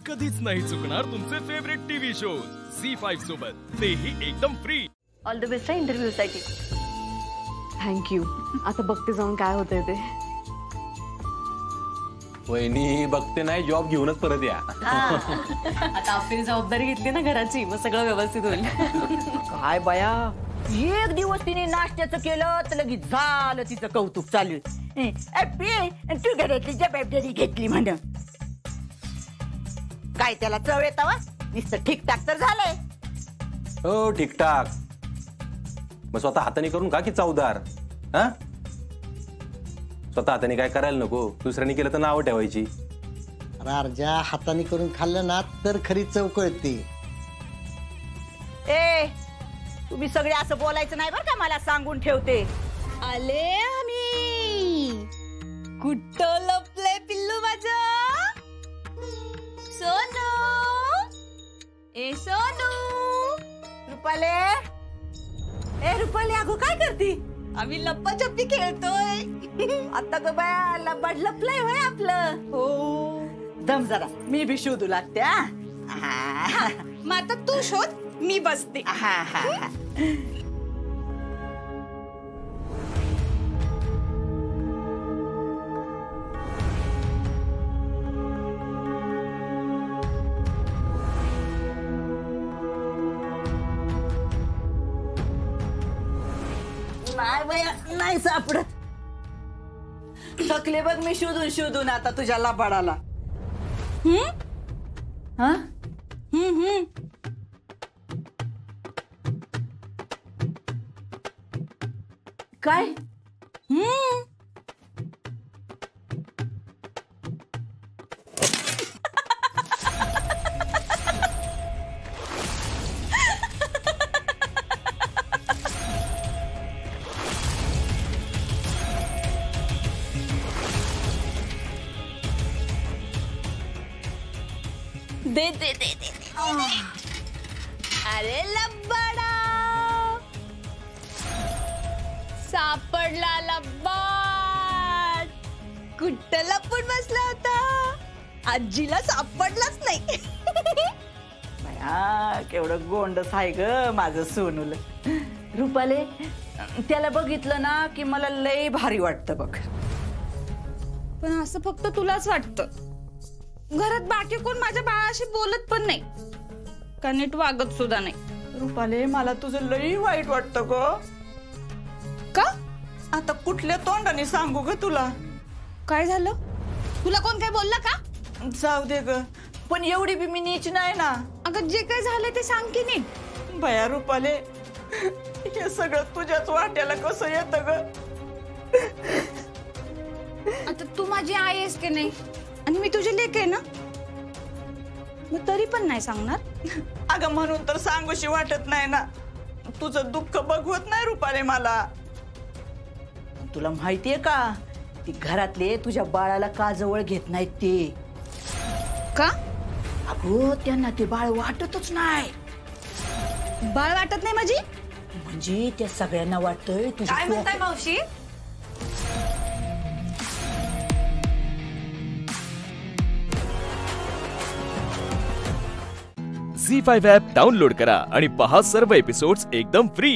कधीच नाही चुकणार तुमचे फेवरेट टीव्ही शोज झी5 सोबत, तेही एकदम free. All the best interview साठी। थँक्यू। आता बघते जाऊन काय होतंय ते। वहिनी बघते नाही, जॉब घेऊनच परत या। आता आपली जबाबदारी घेतली ना घराची, मग सगळं व्यवस्थित होईल। काय बाया, एक दिवस तिने नाश्त्याचं केलं तर लगेच झालं तिचं कौतुक चालू। तू घरातली जबाबदारी घेतली म्हण, काय त्याला चव येतावा? नुसतं ठीकठाक तर झालंय। हो ठीकठाक, मग स्वतः हाताने करून का की चवदार? हा, स्वतः हाताने काय करायला नको, दुसऱ्याने केलं तर नाव ठेवायची। अर्जा हाताने करून खाल्लं ना तर खरी चव कळते। ए तुम्ही सगळे असं बोलायचं नाही बरं का, मला सांगून ठेवते। आले आम्ही। कुठं लपले पिल्लू माझं? सोनू, ए सोनू। रुपाले, ए रुपाले, अगो काय करती? आम्ही लप्पाछप्पी खेळतोय। आता ग बाया लबाड लपलंय होय आपलं। हो, दम जरा, मी भी शोधू लागते। मग आता तू शोध, मी बसते। नाही बाया, नाही सापडत। थकले बघ मी शोधून शोधून आता तुझ्या लबाडाला। हा, काय? दे दे दे दे, अरे लब्बाडा, सापडला लब्बाड। कुठं लपून बसला होता? आजीला सापडलाच नाही। बाया केवढं गोंडस आहे ग माझं सोनूल। रुपाले, त्याला बघितलं ना की मला लय भारी वाटतं बघ। पण असं फक्त तुलाच वाटतं? घरात बाकी कोण माझ्या बाळाशी बोलत पण नाही, का नीट वागत सुद्धा नाही? रुपाले, मला तुझं लई वाईट वाटतं ग। का? आता कुठल्या तोंडाने सांगू ग तुला? काय झालं? तुला कोण काय बोलला का? जाऊ दे ग, पण एवढी बी मी नीच नाही ना। अगं जे काय झालं ते सांग की नीट। भया रुपाले, हे सगळं तुझ्याच वाट्याला कसं येतं ग? आता तू माझी आई आहेस की नाही, आणि मी तुझी लेक आहे ना, मग तरी पण नाही सांगणार? अगं म्हणून तर सांगूशी वाटत नाही ना, तुझं दुःख बघवत नाही रुपाले मला। तुला माहितीये का, ती घरातले तुझ्या बाळाला का जवळ घेत नाहीत ते? का? अगो त्यांना ते बाळ वाटतच नाही। बाळ वाटत नाही माझी? म्हणजे त्या सगळ्यांना वाटतंय तुझी। काय म्हणताय मावशी? झी5 ॲप डाउनलोड करा आणि पहा सर्व एपिसोड्स एकदम फ्री।